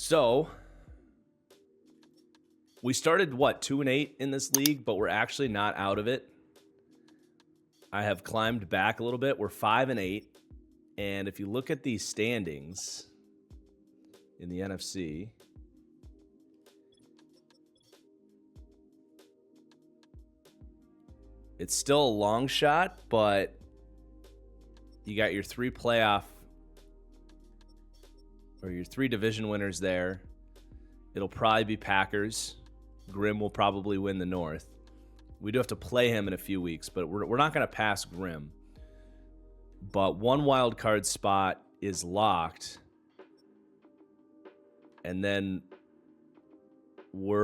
So we started, 2-8 in this league, but we're actually not out of it. I have climbed back a little bit. We're 5-8. And if you look at these standings in the NFC, it's still a long shot, but you got your 3 playoff or your 3 division winners there. It'll probably be Packers. Grim will probably win the North. We do have to play him in a few weeks, but we're not going to pass Grim. But 1 wild card spot is locked. And then we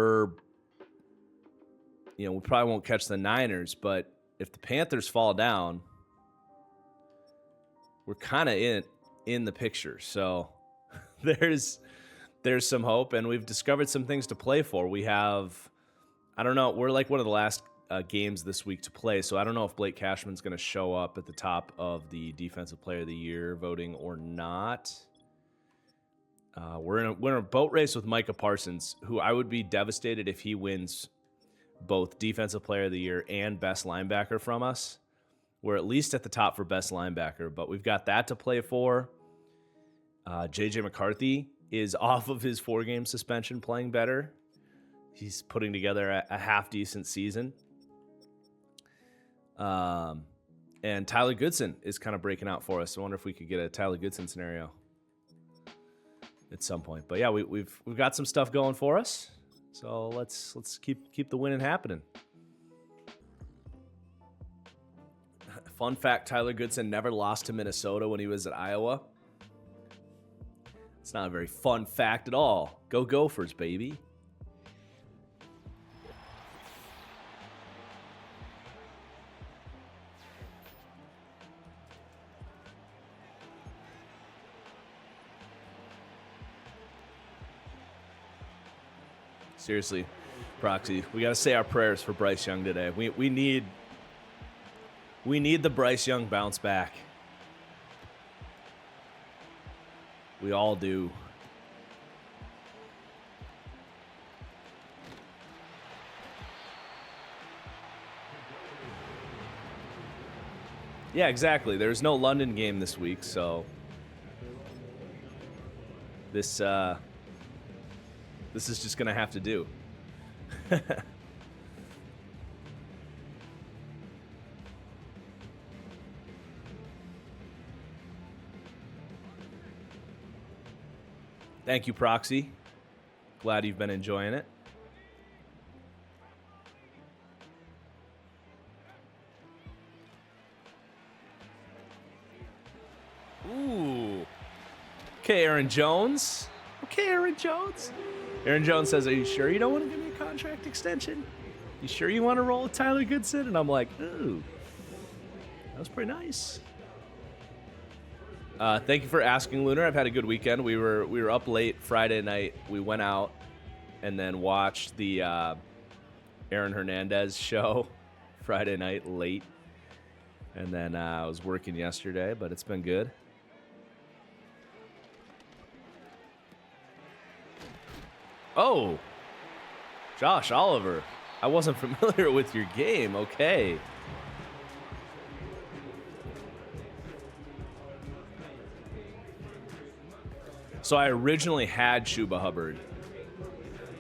probably won't catch the Niners, but if the Panthers fall down, we're kind of in the picture. So there's some hope, and we've discovered some things to play for. We have, I don't know, we're like one of the last games this week to play, so I don't know if Blake Cashman's going to show up at the top of the Defensive Player of the Year voting or not. We're in a boat race with Micah Parsons, who I would be devastated if he wins both Defensive Player of the Year and Best Linebacker from us. We're at least at the top for Best Linebacker, but we've got that to play for. JJ McCarthy is off of his 4-game suspension, playing better. He's putting together a half-decent season. And Tyler Goodson is kind of breaking out for us. I wonder if we could get a Tyler Goodson scenario at some point. But yeah, we've got some stuff going for us. So let's keep the winning happening. Fun fact, Tyler Goodson never lost to Minnesota when he was at Iowa. It's not a very fun fact at all. Go Gophers, baby. Seriously, Proxy, we got to say our prayers for Bryce Young today. We need the Bryce Young bounce back. We all do. Yeah, exactly. There's no London game this week, so this is just going to have to do. Thank you, Proxy. Glad you've been enjoying it. Ooh. Okay, Aaron Jones. Aaron Jones says, are you sure you don't want to give me a contract extension? You sure you want to roll with Tyler Goodson? And I'm like, ooh, that was pretty nice. Thank you for asking, Lunar. I've had a good weekend. We were up late Friday night. We went out and then watched the Aaron Hernandez show Friday night late. And then I was working yesterday, but it's been good. Oh, Josh Oliver. I wasn't familiar with your game. Okay. So I originally had Chuba Hubbard,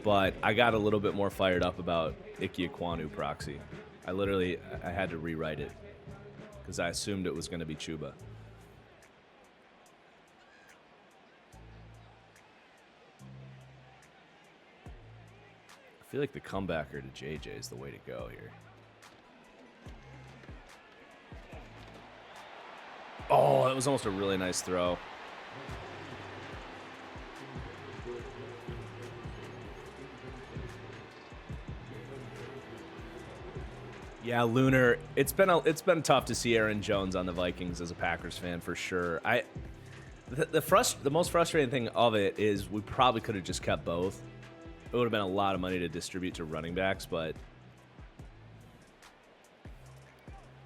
but I got a little bit more fired up about Ike Ekwonu, Proxy. I had to rewrite it because I assumed it was going to be Chuba. I feel like the comebacker to JJ is the way to go here. Oh, that was almost a really nice throw. Yeah, Lunar. It's been tough to see Aaron Jones on the Vikings as a Packers fan for sure. The most frustrating thing of it is we probably could have just kept both. It would have been a lot of money to distribute to running backs, but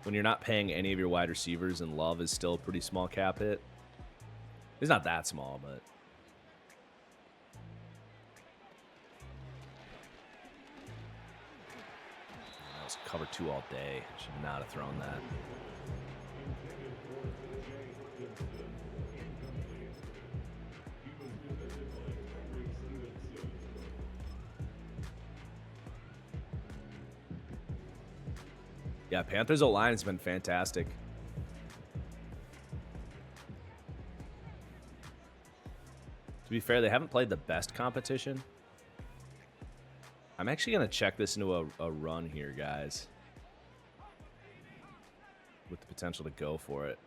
when you're not paying any of your wide receivers and Love is still a pretty small cap hit. It's not that small, but cover 2 all day. Should not have thrown that. Yeah, Panthers O-line has been fantastic. To be fair, they haven't played the best competition. I'm actually going to check this into a run here, guys. With the potential to go for it.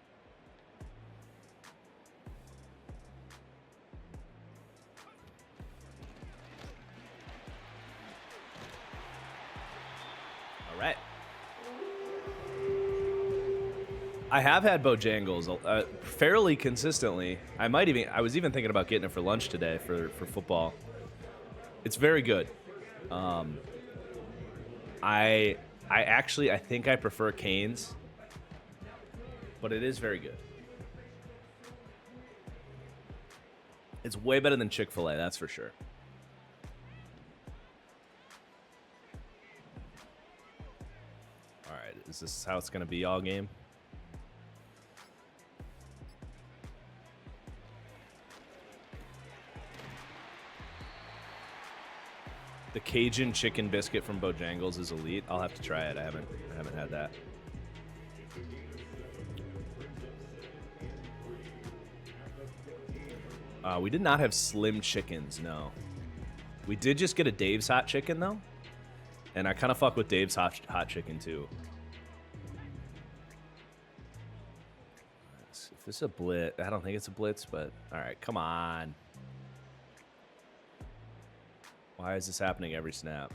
All right. I have had Bojangles fairly consistently. I was even thinking about getting it for lunch today for football. It's very good. I think I prefer Cane's, but it is very good. It's way better than Chick-fil-A, that's for sure. All right, is this how it's going to be all game? The Cajun chicken biscuit from Bojangles is elite. I'll have to try it. I haven't had that. We did not have slim chickens, no. We did just get a Dave's hot chicken though, and I kind of fuck with Dave's hot chicken too. If this is a blitz, I don't think it's a blitz, but all right, come on. Why is this happening every snap?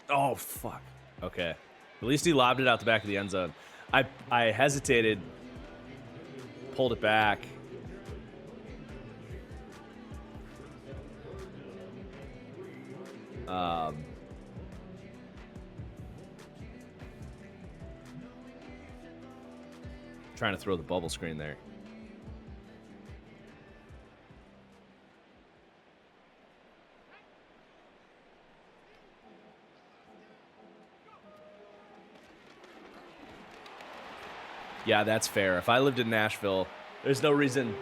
Oh, fuck. Okay. At least he lobbed it out the back of the end zone. I hesitated, pulled it back. Trying to throw the bubble screen there. Yeah, that's fair. If I lived in Nashville, there's no reason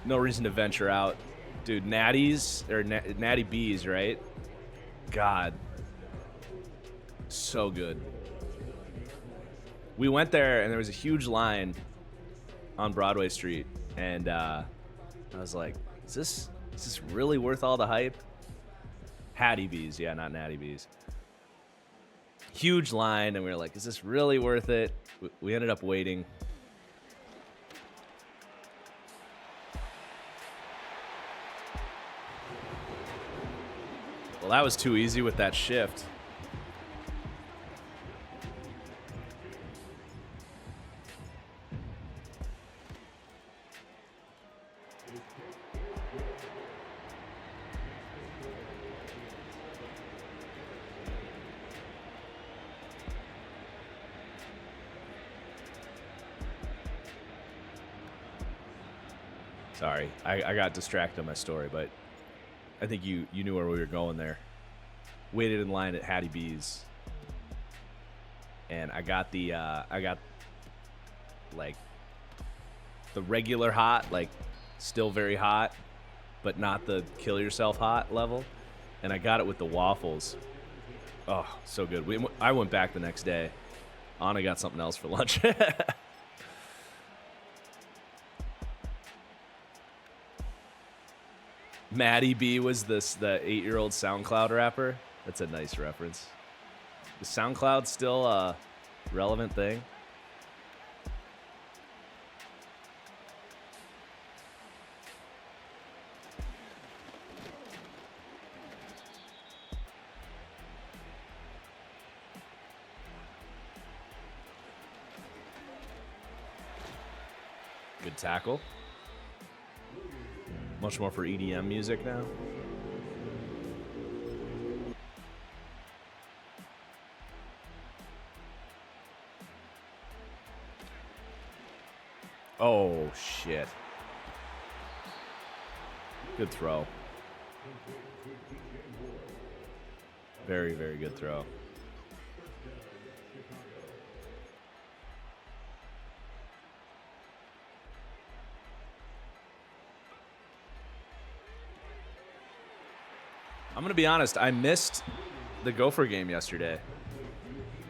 to venture out. Dude, Natty's, or Natty B's, right? God. So good. We went there, and there was a huge line on Broadway Street, and I was like, is this really worth all the hype? Hattie B's, yeah, not Natty B's. Huge line, and we were like, is this really worth it? We ended up waiting. Well, that was too easy with that shift. Sorry, I got distracted on my story, but I think you knew where we were going there. Waited in line at Hattie B's, and I got like the regular hot, like still very hot, but not the kill yourself hot level, and I got it with the waffles. Oh, so good. I went back the next day. Anna got something else for lunch. Maddie B was the 8-year-old SoundCloud rapper. That's a nice reference. Is SoundCloud still a relevant thing? Good tackle. Much more for EDM music now. Oh, shit. Good throw. Very, very good throw. I'm going to be honest. I missed the Gopher game yesterday.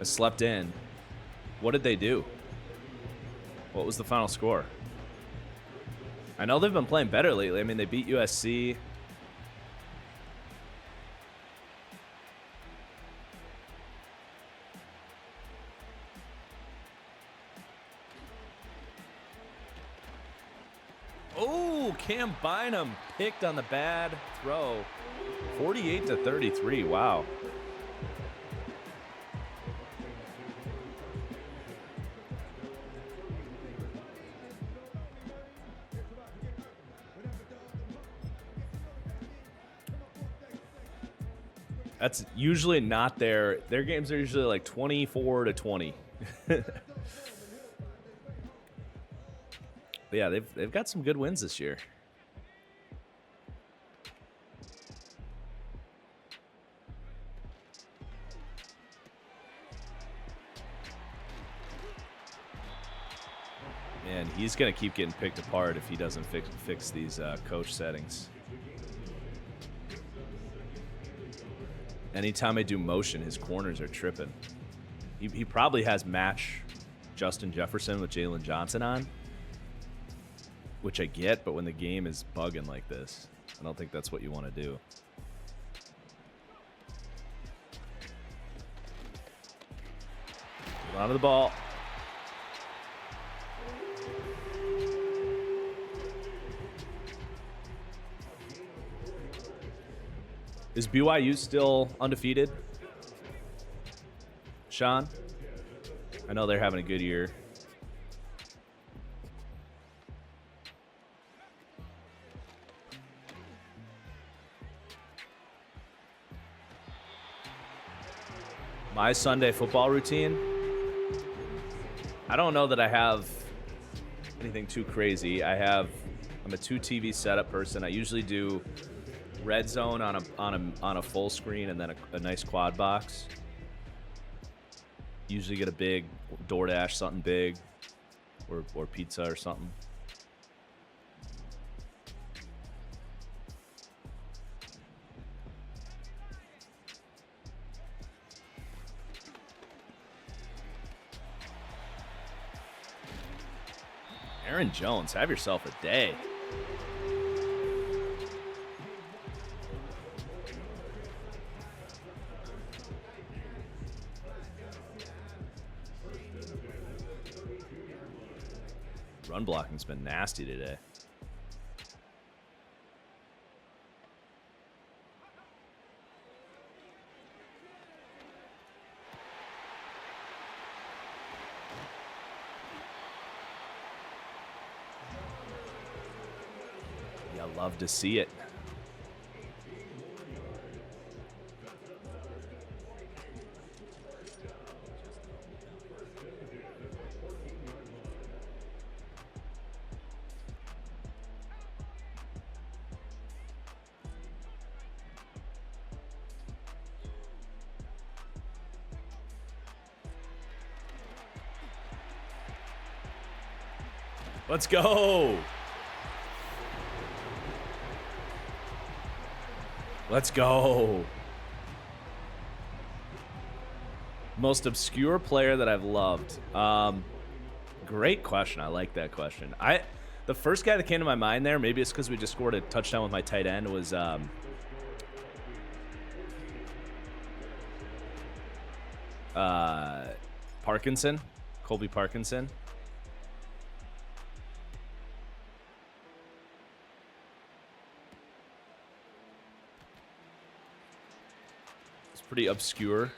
I slept in. What did they do? What was the final score? I know they've been playing better lately. I mean, they beat USC. Oh, Cam Bynum picked on the bad throw. 48-33. Wow. That's usually not their games are usually like 24-20. But yeah, they've got some good wins this year. Man, he's gonna keep getting picked apart if he doesn't fix these coach settings. Anytime I do motion, his corners are tripping. He probably has match Justin Jefferson with Jalen Johnson on, which I get, but when the game is bugging like this, I don't think that's what you want to do. Hold on to the ball. Is BYU still undefeated? Sean? I know they're having a good year. My Sunday football routine? I don't know that I have anything too crazy. I'm a 2 TV setup person. I usually do red zone on a full screen and then a nice quad box. Usually get a big DoorDash, something big, or pizza or something. Aaron Jones, have yourself a day. Run blocking's been nasty today. Yeah, love to see it. Let's go. Let's go. Most obscure player that I've loved. Great question. I like that question. The first guy that came to my mind there, maybe it's because we just scored a touchdown with my tight end, was Parkinson, Colby Parkinson. It's pretty obscure.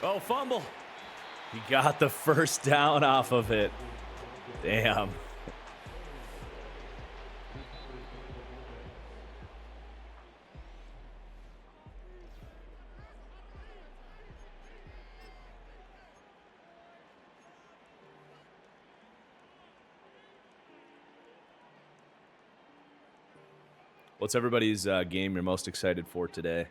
Oh, fumble. He got the first down off of it. Damn. What's everybody's game you're most excited for today?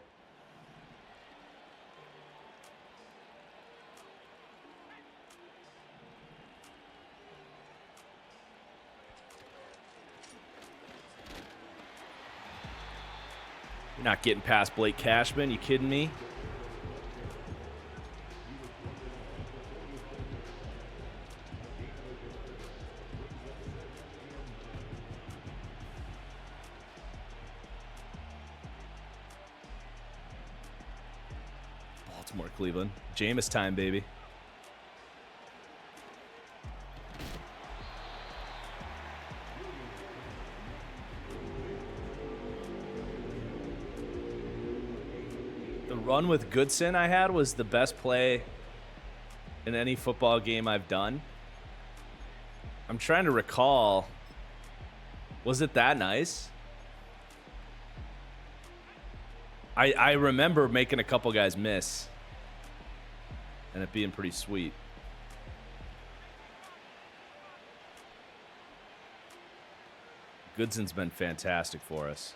You're not getting past Blake Cashman. You kidding me? Baltimore, Cleveland. Jameis time, baby. The run with Goodson I had was the best play in any football game I've done. I'm trying to recall. Was it that nice? I remember making a couple guys miss and it being pretty sweet. Goodson's been fantastic for us.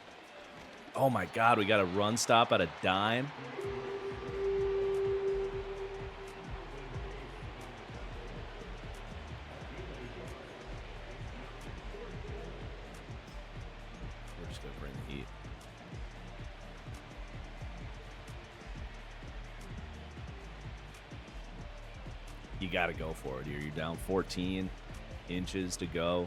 Oh my God, we got a run stop at a dime. We're just gonna bring the heat. You gotta go for it here. You're down 14 inches to go.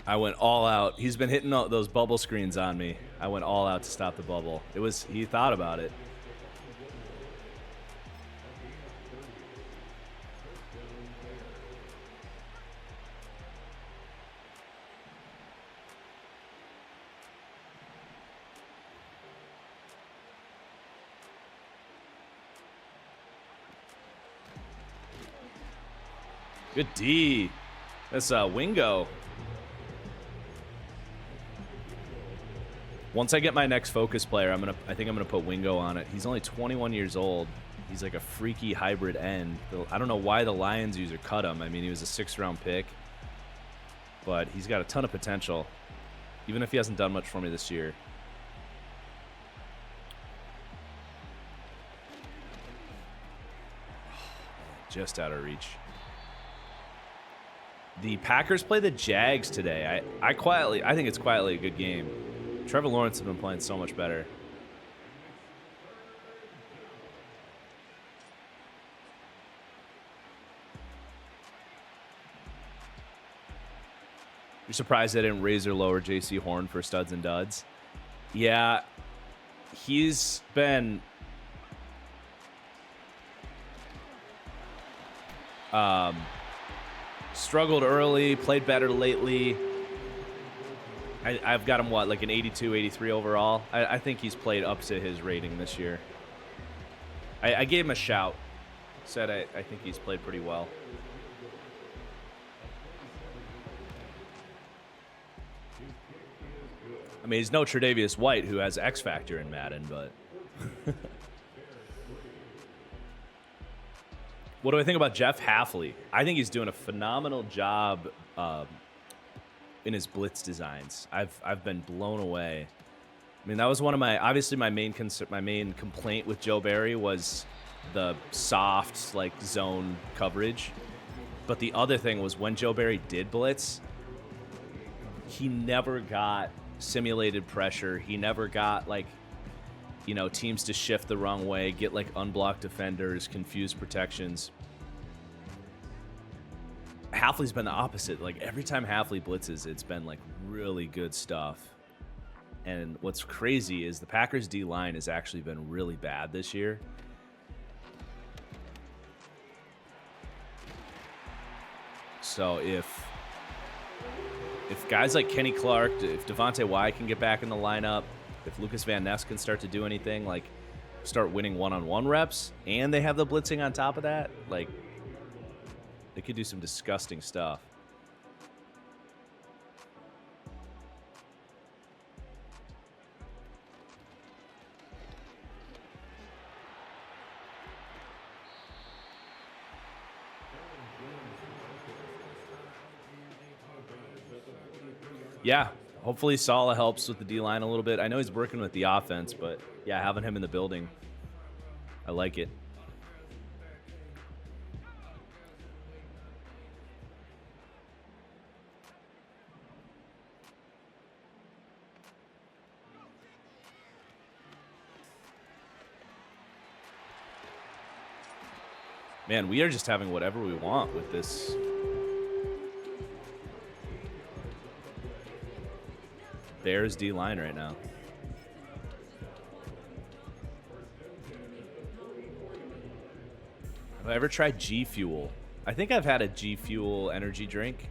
I went all out. He's been hitting those bubble screens on me. I went all out to stop the bubble. He thought about it. Good D. That's Wingo. Once I get my next focus player, I think I'm gonna put Wingo on it. He's only 21 years old. He's like a freaky hybrid end. I don't know why the Lions user cut him. I mean, he was a 6th-round pick, but he's got a ton of potential, even if he hasn't done much for me this year. Just out of reach. The Packers play the Jags today. I think it's quietly a good game. Trevor Lawrence has been playing so much better. You're surprised they didn't raise or lower J.C. Horn for studs and duds? Yeah, he's been struggled early, played better lately. I've got him, like an 82, 83 overall. I think he's played up to his rating this year. I gave him a shout. Said I think he's played pretty well. I mean, he's no Tre'Davious White, who has X Factor in Madden, but... What do I think about Jeff Hafley? I think he's doing a phenomenal job in his blitz designs. I've been blown away. I mean, that was one of obviously my main complaint with Joe Barry was the soft like zone coverage. But the other thing was when Joe Barry did blitz, he never got simulated pressure. He never got teams to shift the wrong way, get like unblocked defenders, confused protections. Hafley's been the opposite. Like every time Hafley blitzes, it's been like really good stuff. And what's crazy is the Packers D line has actually been really bad this year. So if guys like Kenny Clark, if Devontae Wyatt can get back in the lineup, if Lucas Van Ness can start to do anything, like start winning one-on-one reps, and they have the blitzing on top of that, like they could do some disgusting stuff. Yeah, hopefully Saleh helps with the D-line a little bit. I know he's working with the offense, but yeah, having him in the building, I like it. Man, we are just having whatever we want with this. Bears D-line right now. Have I ever tried G Fuel? I think I've had a G Fuel energy drink.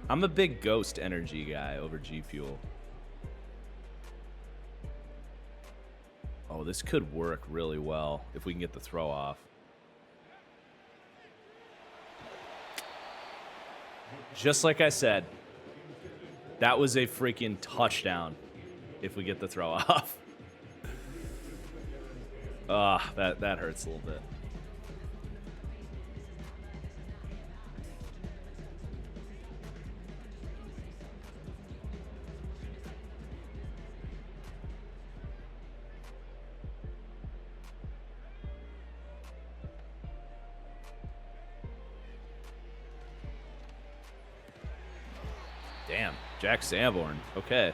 I'm a big Ghost energy guy over G Fuel. Oh, this could work really well if we can get the throw off. Just like I said, that was a freaking touchdown if we get the throw off. That hurts a little bit. Damn, Jack Sanborn. Okay.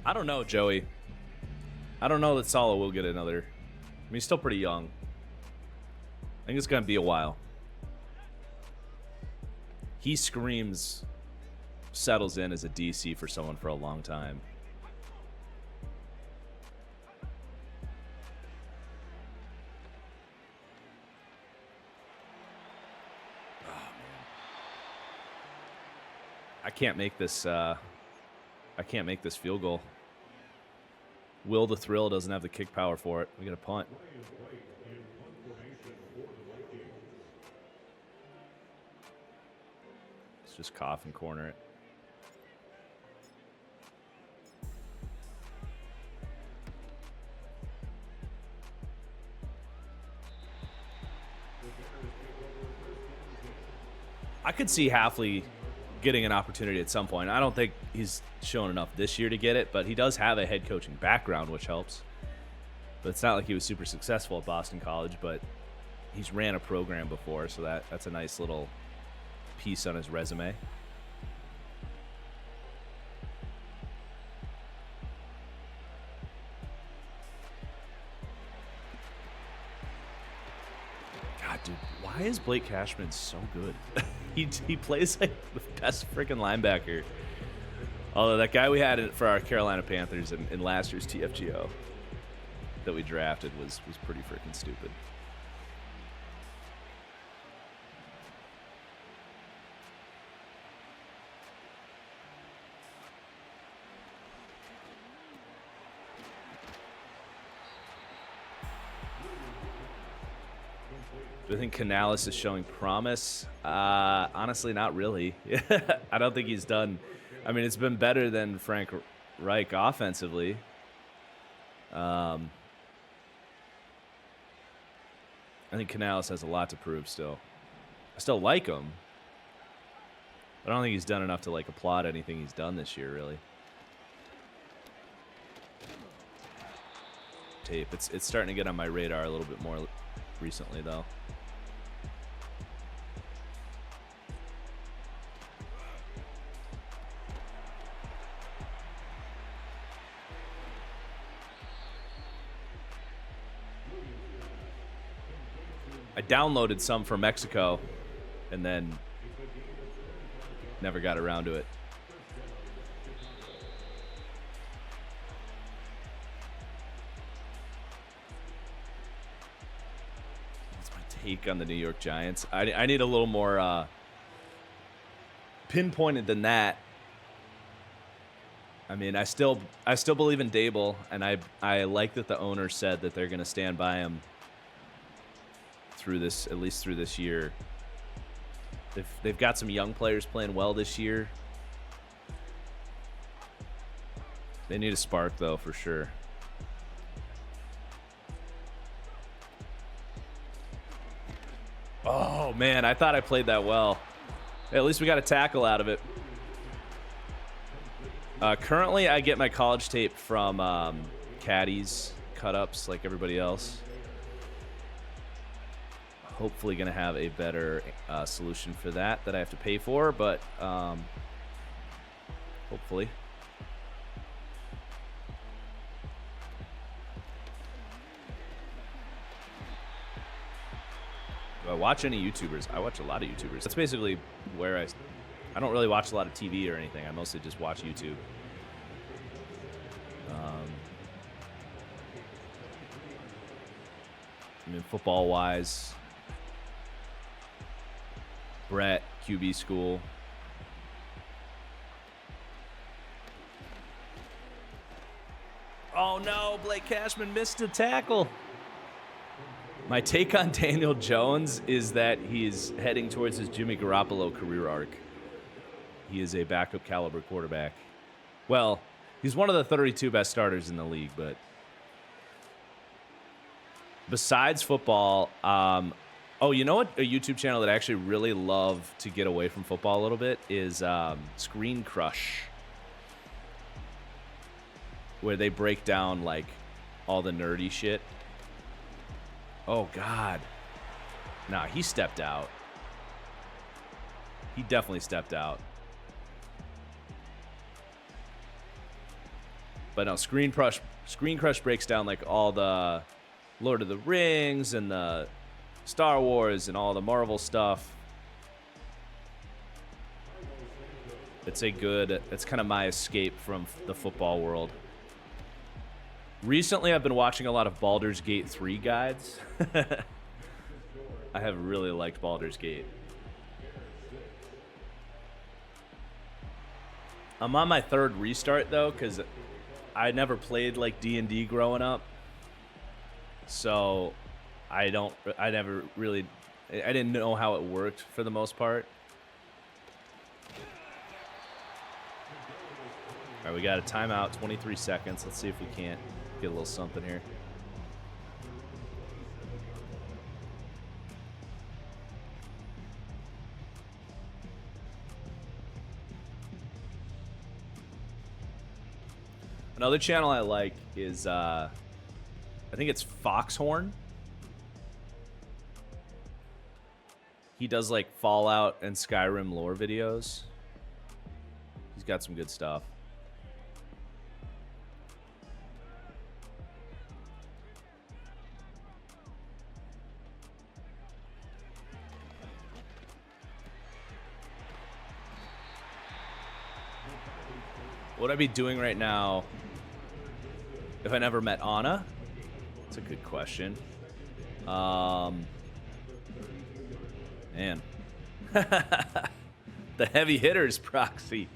I don't know, Joey. I don't know that Saleh will get another. I mean, he's still pretty young. I think it's going to be a while. He screams, settles in as a DC for someone for a long time. Oh, man. I can't make this. I can't make this field goal. Will the Thrill doesn't have the kick power for it. We got a punt. Just cough and corner it. I could see Hafley getting an opportunity at some point. I don't think he's shown enough this year to get it, but he does have a head coaching background, which helps. But it's not like he was super successful at Boston College, but he's ran a program before, so that's a nice little piece on his resume. God, dude, why is Blake Cashman so good? he plays like the best freaking linebacker. Although that guy we had for our Carolina Panthers in last year's TFGO that we drafted was pretty freaking stupid. Do I think Canales is showing promise? Honestly, not really. I don't think he's done. I mean, it's been better than Frank Reich offensively. I think Canales has a lot to prove still. I still like him. But I don't think he's done enough to like applaud anything he's done this year, really. Tape. It's starting to get on my radar a little bit more recently, though. I downloaded some from Mexico and then never got around to it. That's my take on the New York Giants. I need a little more pinpointed than that. I mean, I still believe in Dable, and I like that the owner said that they're going to stand by him through this, at least through this year. They've got some young players playing well this year. They need a spark, though, for sure. Oh, man, I thought I played that well. Hey, at least we got a tackle out of it. Currently, I get my college tape from caddies, cut-ups, like everybody else. Hopefully going to have a better solution for that I have to pay for, but hopefully. Do I watch any YouTubers? I watch a lot of YouTubers. That's basically where I don't really watch a lot of TV or anything. I mostly just watch YouTube. I mean, football-wise, Brett, QB School. Oh, no, Blake Cashman missed a tackle. My take on Daniel Jones is that he's heading towards his Jimmy Garoppolo career arc. He is a backup caliber quarterback. Well, he's one of the 32 best starters in the league, but besides football, oh, you know what? A YouTube channel that I actually really love to get away from football a little bit is Screen Crush, where they break down like all the nerdy shit. Oh, God. Nah, he stepped out. He definitely stepped out. But no, Screen Crush breaks down like all the Lord of the Rings and the Star Wars and all the Marvel stuff. It's kind of my escape from the football world. Recently, I've been watching a lot of Baldur's Gate 3 guides. I have really liked Baldur's Gate. I'm on my third restart, though, because I never played, like, D&D growing up. So, I didn't know how it worked for the most part. All right, we got a timeout, 23 seconds. Let's see if we can't get a little something here. Another channel I like is, I think it's Foxhorn. He does like Fallout and Skyrim lore videos. He's got some good stuff. What would I be doing right now if I never met Anna? That's a good question. Man. The heavy hitters proxy.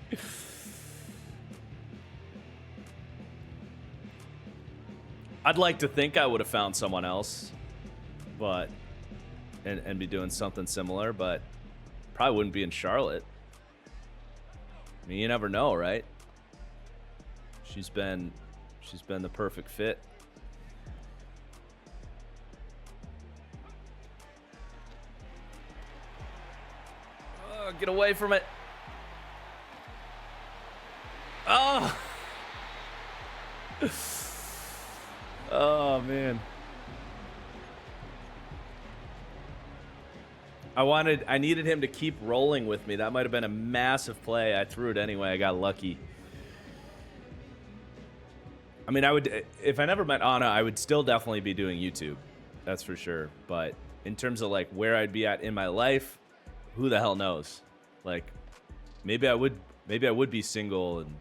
I'd like to think I would have found someone else, but and be doing something similar, but probably wouldn't be in Charlotte. I mean, you never know, right? She's been the perfect fit. Oh, get away from it. Oh. Oh, man. I needed him to keep rolling with me. That might have been a massive play. I threw it anyway. I got lucky. I mean, if I never met Anna, I would still definitely be doing YouTube. That's for sure. But in terms of like where I'd be at in my life, who the hell knows? Like, maybe I would be single and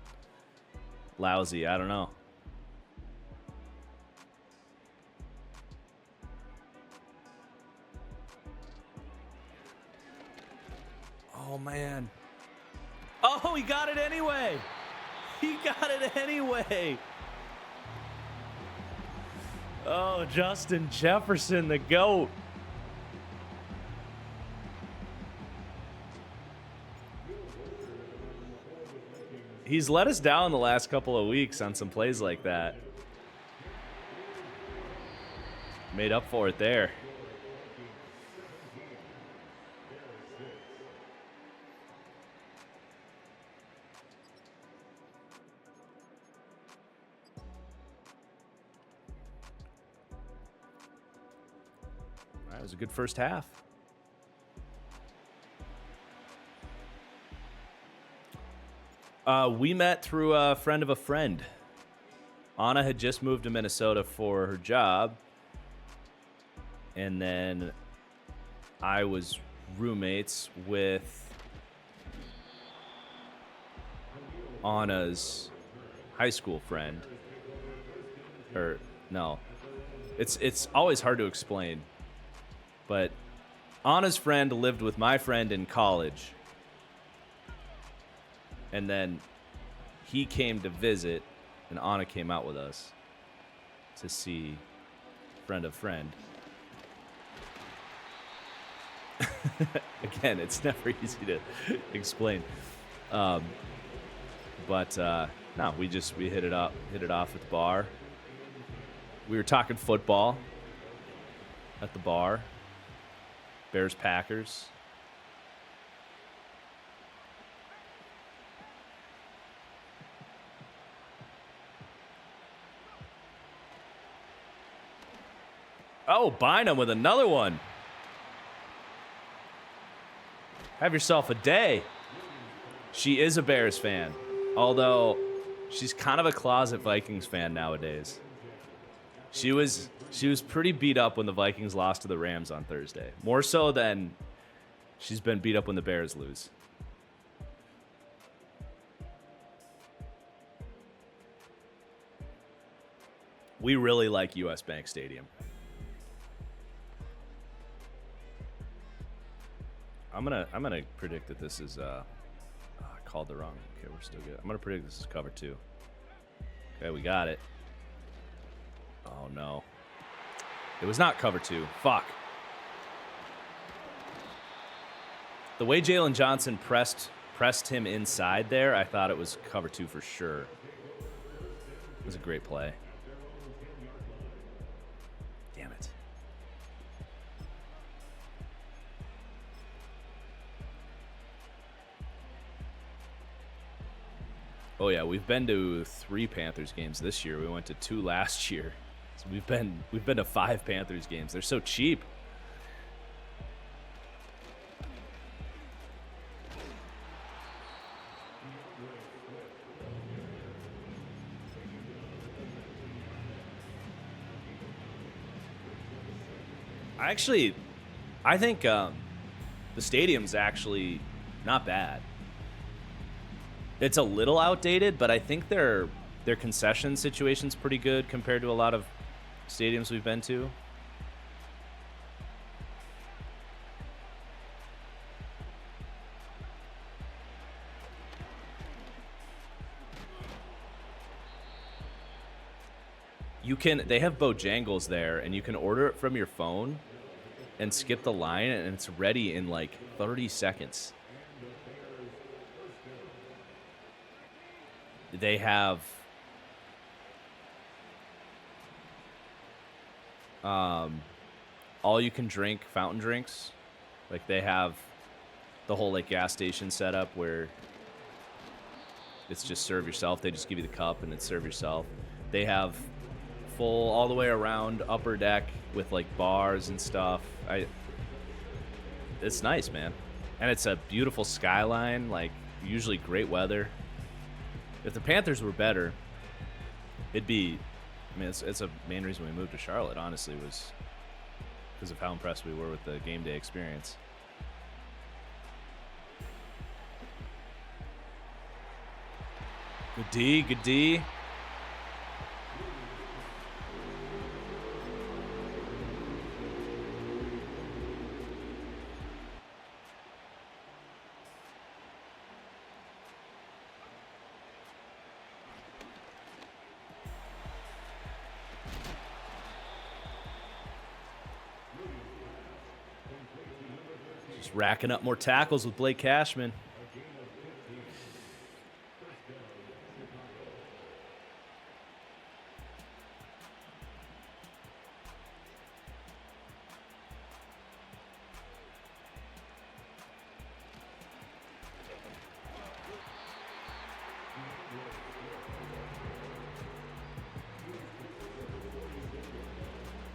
lousy. I don't know. Oh, man. Oh, he got it anyway. He got it anyway. Oh, Justin Jefferson, the GOAT. He's let us down the last couple of weeks on some plays like that. Made up for it there. That was a good first half. We met through a friend of a friend. Anna had just moved to Minnesota for her job. And then I was roommates with Anna's high school friend. Or, no. It's always hard to explain. But Anna's friend lived with my friend in college. And then he came to visit, and Anna came out with us to see friend of friend. Again, it's never easy to explain. No, we hit it off at the bar. We were talking football at the bar. Bears, Packers. Oh, Bynum with another one. Have yourself a day. She is a Bears fan, although she's kind of a closet Vikings fan nowadays. She was pretty beat up when the Vikings lost to the Rams on Thursday. More so than she's been beat up when the Bears lose. We really like US Bank Stadium. I'm gonna predict that this is I called the wrong. Okay, we're still good. I'm gonna predict this is cover 2. Okay, we got it. Oh no, it was not cover 2. Fuck. The way Jalen Johnson pressed him inside there, I thought it was cover 2 for sure. It was a great play. Damn it. Oh yeah, we've been to 3 Panthers games this year. We went to 2 last year. So we've been to 5 Panthers games. They're so cheap. I think the stadium's actually not bad. It's a little outdated, but I think their concession situation's pretty good compared to a lot of stadiums we've been to. They have Bojangles there, and you can order it from your phone and skip the line, and it's ready in like 30 seconds. They have all you can drink fountain drinks. Like they have the whole like gas station setup where it's just serve yourself. They just give you the cup and it's serve yourself. They have full all the way around upper deck with like bars and stuff. It's nice, man. And it's a beautiful skyline, like usually great weather. If the Panthers were better, it'd be, I mean, it's a main reason we moved to Charlotte, honestly, was because of how impressed we were with the game day experience. Good D, good D. Just racking up more tackles with Blake Cashman.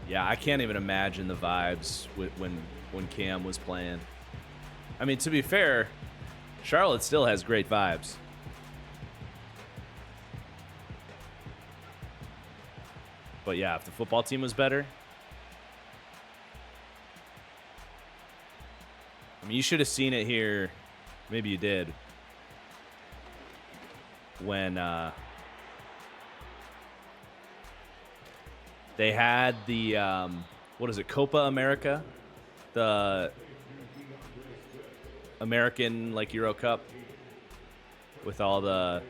Yeah, I can't even imagine the vibes when Cam was playing. I mean, to be fair, Charlotte still has great vibes. But yeah, if the football team was better. I mean, you should have seen it here. Maybe you did. When they had the, what is it, Copa America? The American, like, Euro Cup with all the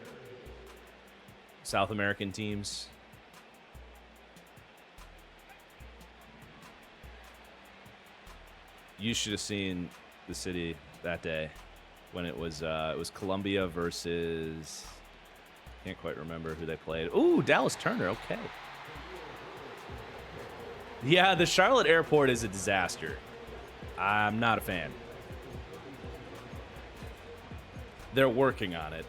South American teams. You should have seen the city that day when it was Colombia versus, can't quite remember who they played. Ooh, Dallas Turner, okay. Yeah, the Charlotte airport is a disaster. I'm not a fan. They're working on it.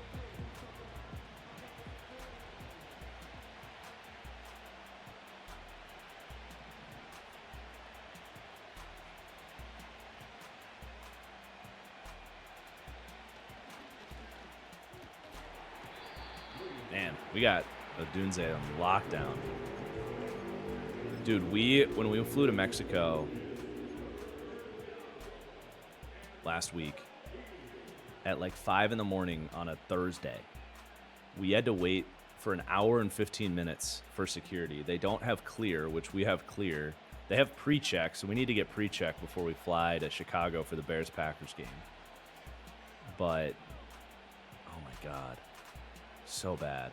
Man, we got Odunze on lockdown. Dude, when we flew to Mexico last week at like 5 in the morning on a Thursday, we had to wait for an hour and 15 minutes for security. They don't have clear, which we have clear. They have pre-check, so we need to get pre-check before we fly to Chicago for the Bears-Packers game. But, oh my God, so bad.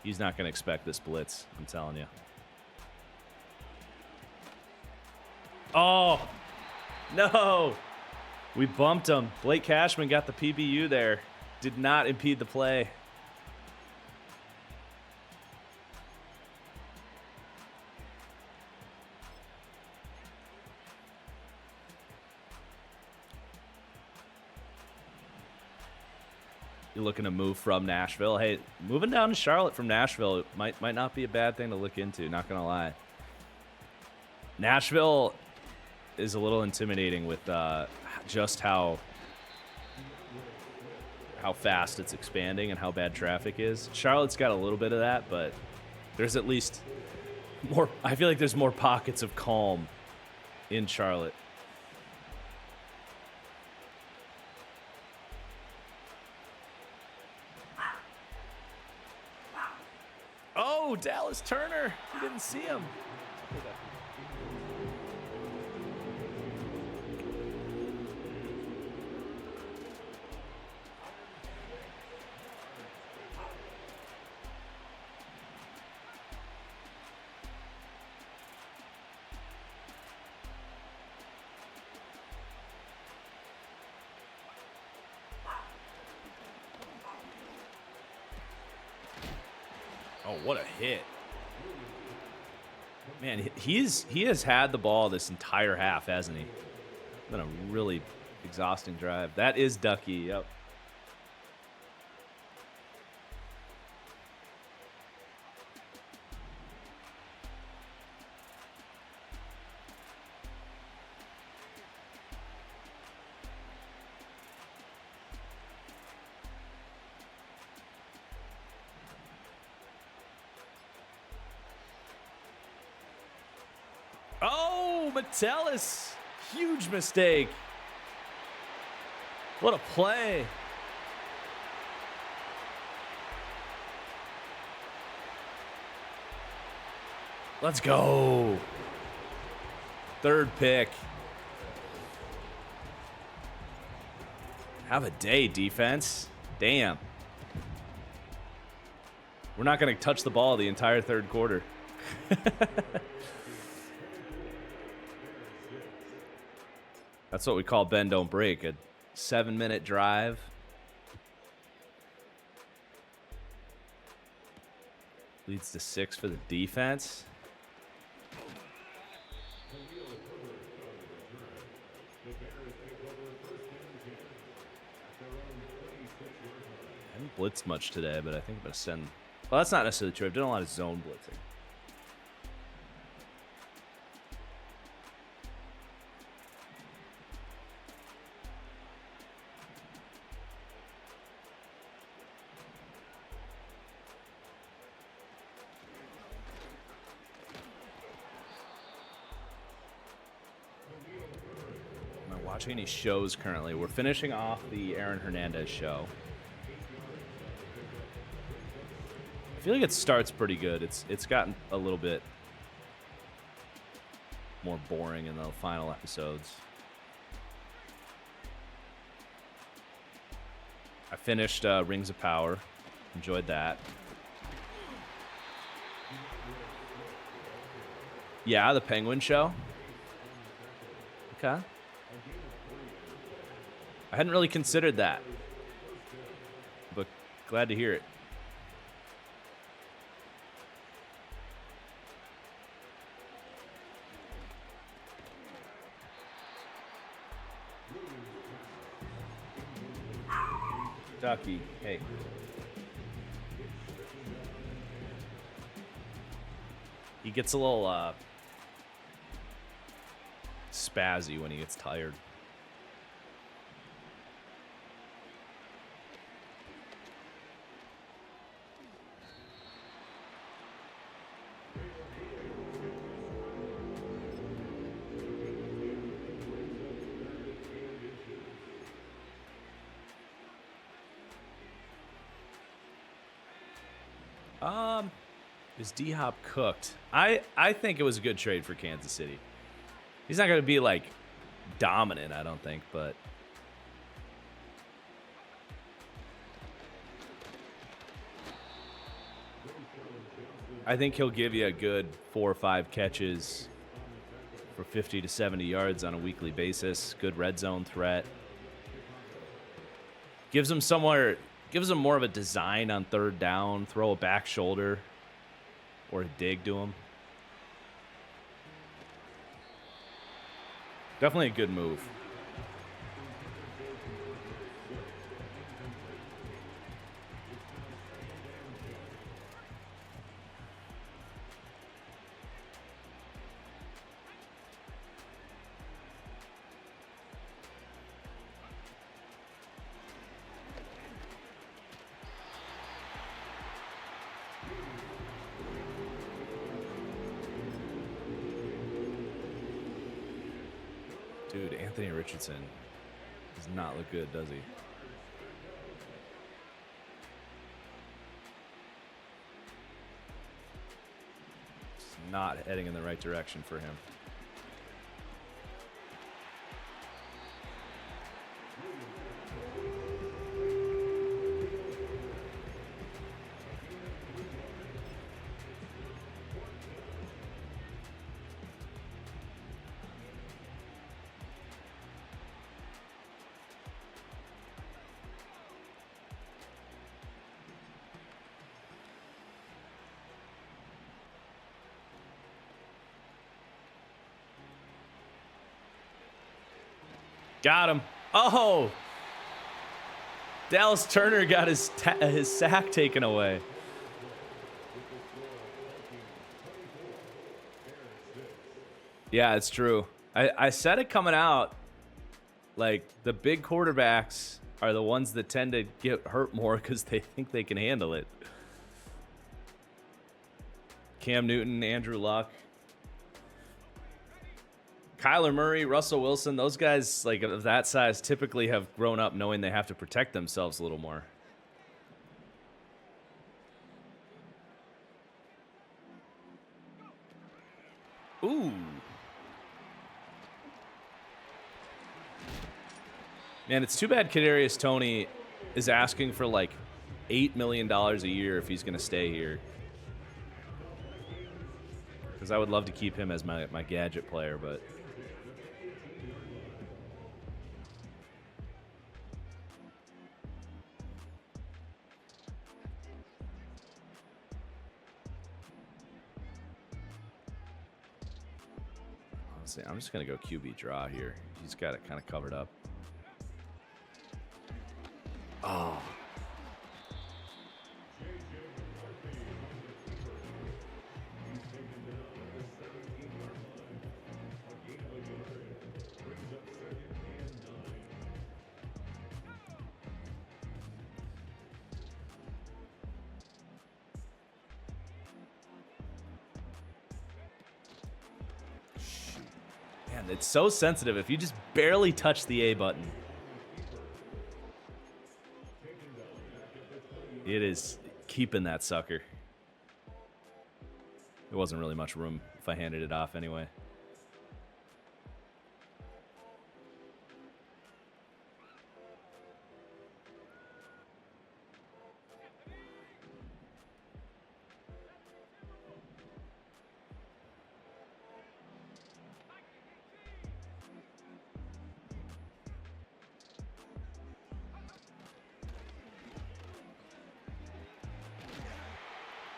He's not going to expect this blitz, I'm telling you. Oh, no. We bumped him. Blake Cashman got the PBU there. Did not impede the play. You're looking to move from Nashville. Hey, moving down to Charlotte from Nashville might not be a bad thing to look into, not going to lie. Nashville is a little intimidating with just how fast it's expanding and how bad traffic is. Charlotte's got a little bit of that, but there's at least more. I feel like there's more pockets of calm in Charlotte. Oh, Dallas Turner. You didn't see him. Oh, what a hit. Man, he has had the ball this entire half, hasn't he? Been a really exhausting drive. That is Ducky, yep. Oh, Metellus. Huge mistake. What a play. Let's go. Third pick. Have a day, defense. Damn. We're not going to touch the ball the entire third quarter. That's what we call bend, don't break. A 7-minute drive. Leads to 6 for the defense. I haven't blitzed much today, but I think I'm going to send... Well, that's not necessarily true. I've done a lot of zone blitzing. Am I watching any shows currently? We're finishing off the Aaron Hernandez show. I feel like it starts pretty good. It's gotten a little bit more boring in the final episodes. I finished Rings of Power. Enjoyed that. Yeah, the Penguin show. Okay. I hadn't really considered that, but glad to hear it. Ducky, hey. He gets a little spazzy when he gets tired. Is D-Hop cooked? I think it was a good trade for Kansas City. He's not going to be, like, dominant, I don't think, but... I think he'll give you a good 4 or 5 catches for 50 to 70 yards on a weekly basis. Good red zone threat. Gives him more of a design on third down. Throw a back shoulder or a dig to him. Definitely a good move. Dude, Anthony Richardson does not look good, does he? It's not heading in the right direction for him. Got him. Oh! Dallas Turner got his sack taken away. Yeah, it's true. I said it coming out. Like, the big quarterbacks are the ones that tend to get hurt more because they think they can handle it. Cam Newton, Andrew Luck. Kyler Murray, Russell Wilson, those guys like of that size typically have grown up knowing they have to protect themselves a little more. Ooh. Man, it's too bad Kadarius Toney is asking for like $8 million a year if he's going to stay here. Because I would love to keep him as my gadget player, but... Honestly, I'm just going to go QB draw here. He's got it kind of covered up. Oh. Man, it's so sensitive. If you just barely touch the A button, it is keeping that sucker. There wasn't really much room if I handed it off anyway.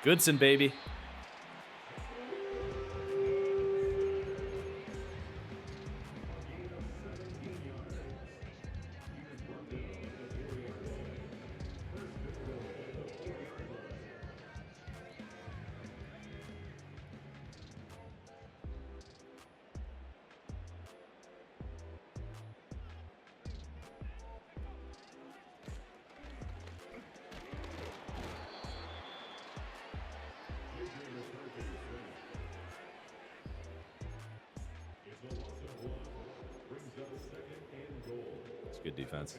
Goodson, baby. It's good defense.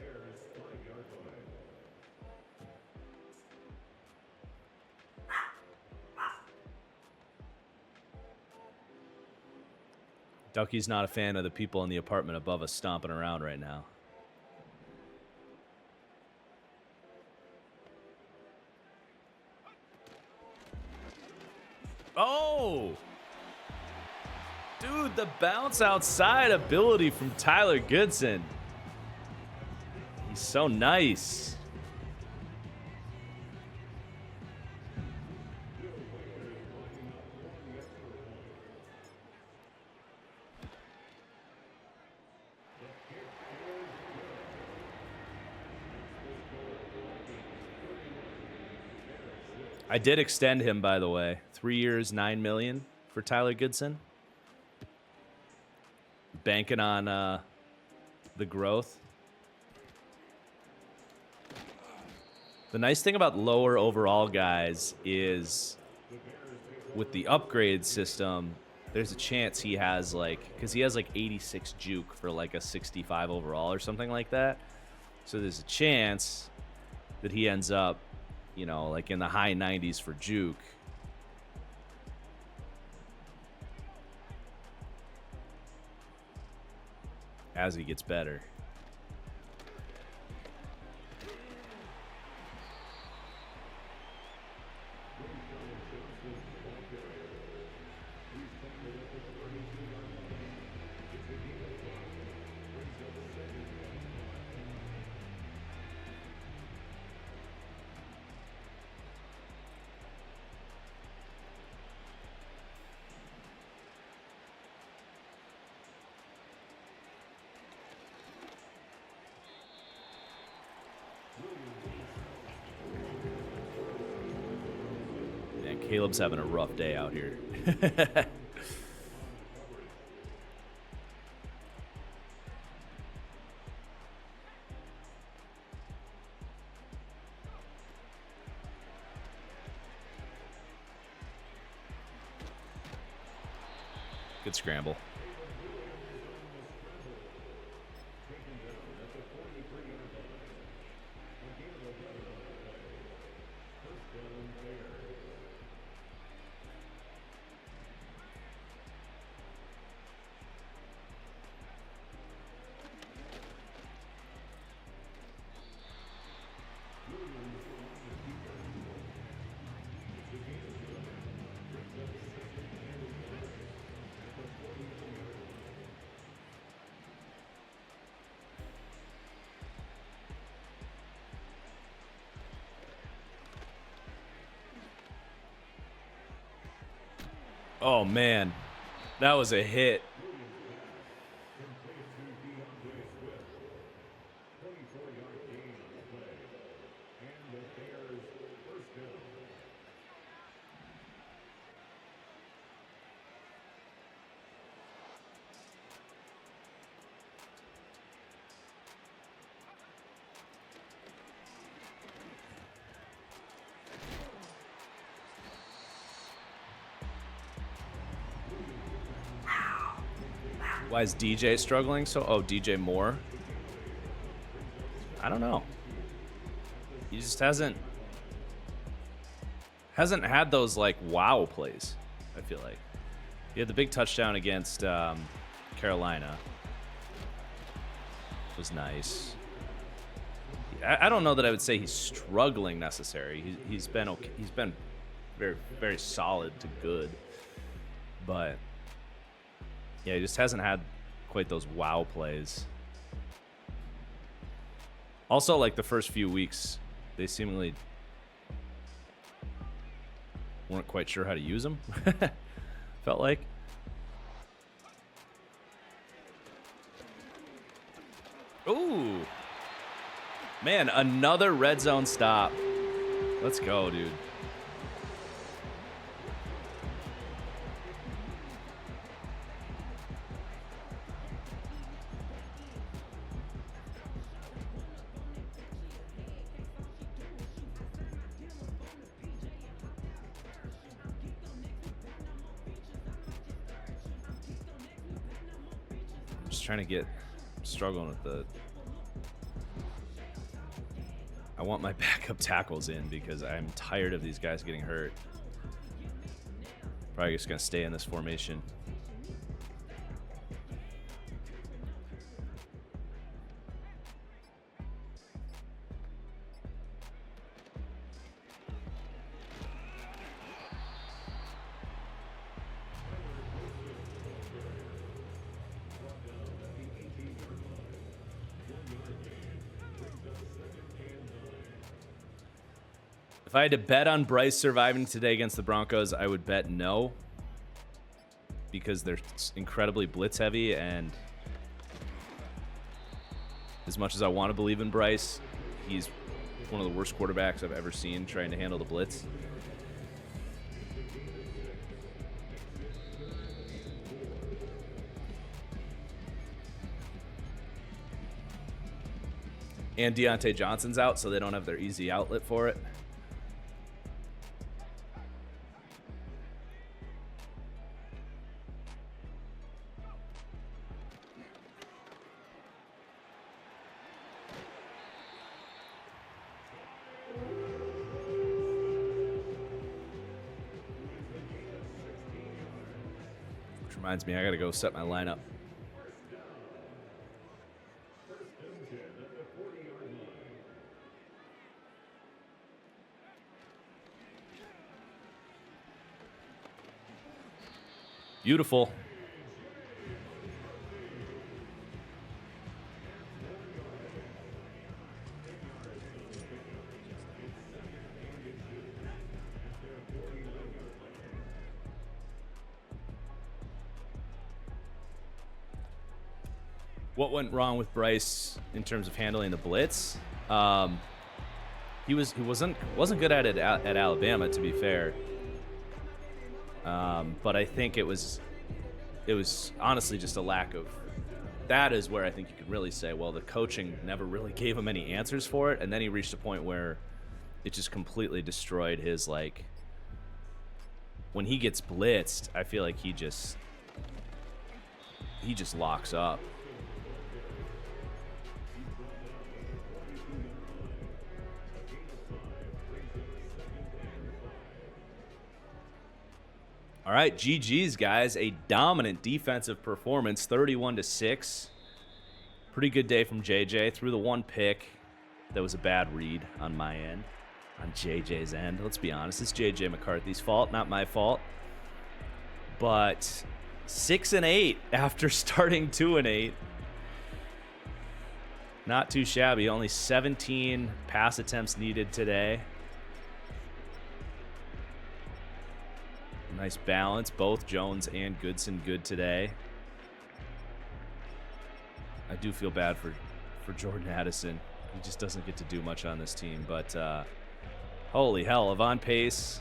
Ducky's not a fan of the people in the apartment above us stomping around right now. Oh! Dude, the bounce outside ability from Tyler Goodson. He's so nice. I did extend him, by the way. 3 years, $9 million for Tyler Goodson. Banking on the growth. The nice thing about lower overall guys is with the upgrade system, there's a chance he has like, because he has like 86 juke for like a 65 overall or something like that. So there's a chance that he ends up, you know, like in the high 90s for juke. As he gets better. Caleb's having a rough day out here. Good scramble. Oh, man. That was a hit. Why is DJ struggling? Oh, DJ Moore. I don't know. He just hasn't had those like wow plays. I feel like he had the big touchdown against Carolina. It was nice. I don't know that I would say he's struggling necessarily. He's been okay. He's been very, very solid to good, but yeah, he just hasn't had quite those wow plays. Also, like the first few weeks, they seemingly weren't quite sure how to use him. Felt like. Ooh. Man, another red zone stop. Let's go, dude. Trying to struggling with the. I want my backup tackles in because I'm tired of these guys getting hurt. Probably just gonna stay in this formation. If I had to bet on Bryce surviving today against the Broncos, I would bet no. Because they're incredibly blitz heavy, and as much as I want to believe in Bryce, he's one of the worst quarterbacks I've ever seen trying to handle the blitz. And Deontay Johnson's out, so they don't have their easy outlet for it. Reminds me, I gotta go set my lineup. Beautiful. What went wrong with Bryce in terms of handling the blitz? He wasn't good at it at Alabama, to be fair. But I think it was honestly just a lack of. That is where I think you could really say, well, the coaching never really gave him any answers for it, and then he reached a point where it just completely destroyed his like. When he gets blitzed, I feel like he just locks up. All right, GG's, guys. A dominant defensive performance, 31-6. Pretty good day from JJ. Threw the one pick. That was a bad read on my end, on JJ's end. Let's be honest. It's JJ McCarthy's fault, not my fault. But 6-8 after starting 2-8. Not too shabby. Only 17 pass attempts needed today. Nice balance. Both Jones and Goodson good today. I do feel bad for Jordan Addison. He just doesn't get to do much on this team. But holy hell, Avon Pace,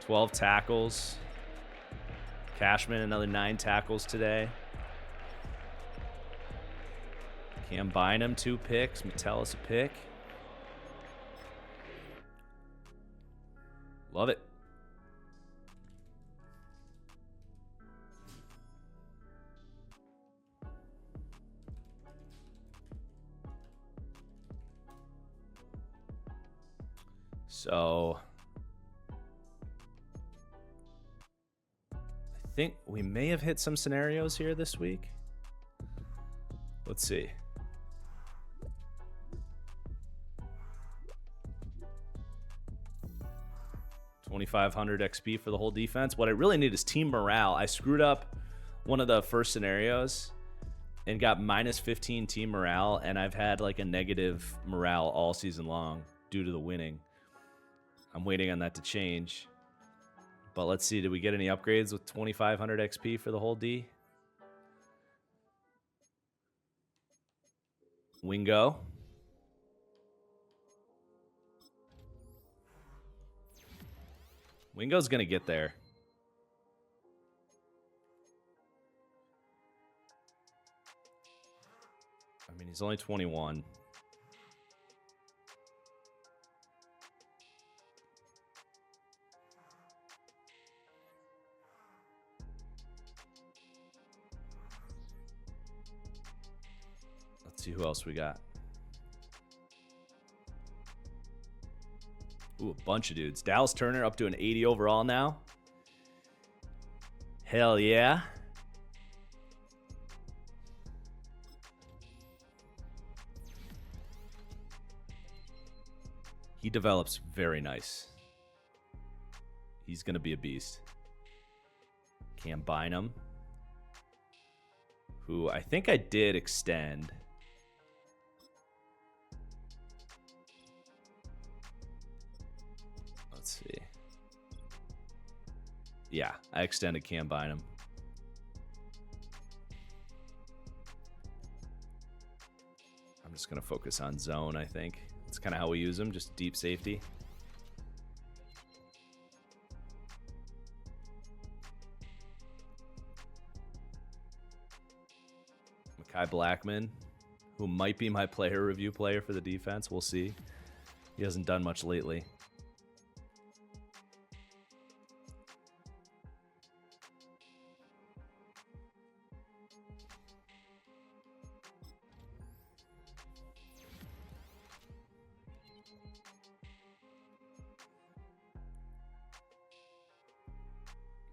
12 tackles. Cashman, another 9 tackles today. Cam Bynum, 2 picks. Metellus, a pick. Love it. So I think we may have hit some scenarios here this week. Let's see. $2,500 XP for the whole defense. What I really need is team morale. I screwed up one of the first scenarios and got minus 15 team morale, and I've had like a negative morale all season long due to the winning. I'm waiting on that to change. But let's see, did we get any upgrades with 2,500 XP for the whole D? Wingo. Wingo's going to get there. I mean, he's only 21. Let's see who else we got. Ooh, a bunch of dudes. Dallas Turner up to an 80 overall now. Hell yeah. He develops very nice. He's going to be a beast. Cam Bynum, who I think I did extend. Let's see. Yeah, I extended Cam Bynum. I'm just going to focus on zone, I think. That's kind of how we use him, just deep safety. Mekhi Blackman, who might be my player review player for the defense. We'll see. He hasn't done much lately.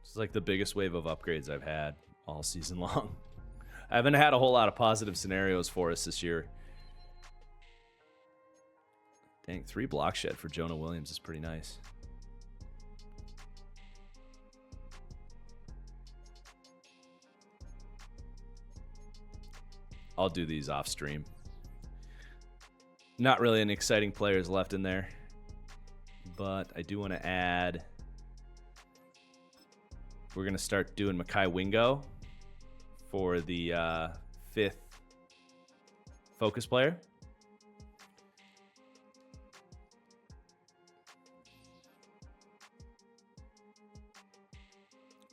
It's like the biggest wave of upgrades I've had all season long. I haven't had a whole lot of positive scenarios for us this year. Dang, 3 block shed for Jonah Williams is pretty nice. I'll do these off stream. Not really any exciting players left in there, but I do want to add. We're going to start doing Mekhi Wingo for the 5th focus player.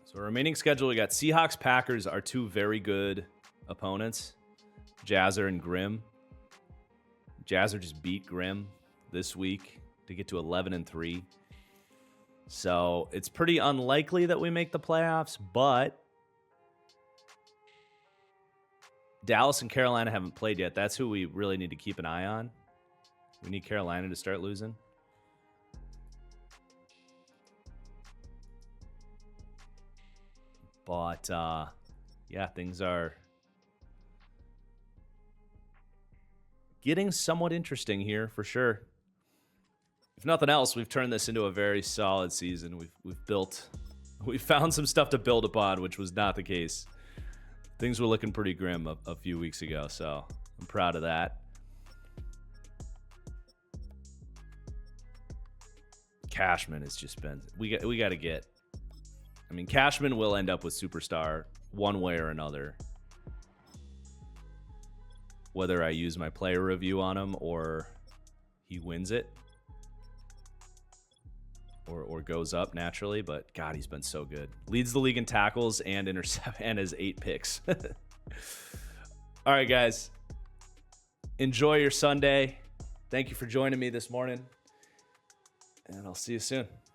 So remaining schedule, we got Seahawks, Packers are 2 very good opponents. Jazzer and Grimm. Jazzer just beat Grimm this week to get to 11-3. So it's pretty unlikely that we make the playoffs, but Dallas and Carolina haven't played yet. That's who we really need to keep an eye on. We need Carolina to start losing. But, yeah, things are getting somewhat interesting here for sure. If nothing else, we've turned this into a very solid season. We've found some stuff to build upon, which was not the case. Things were looking pretty grim a few weeks ago, so I'm proud of that. Cashman has just been. We got to get. I mean, Cashman will end up with Superstar one way or another. Whether I use my player review on him or he wins it or goes up naturally, but God, he's been so good. Leads the league in tackles and intercept and has 8 picks. All right, guys. Enjoy your Sunday. Thank you for joining me this morning, and I'll see you soon.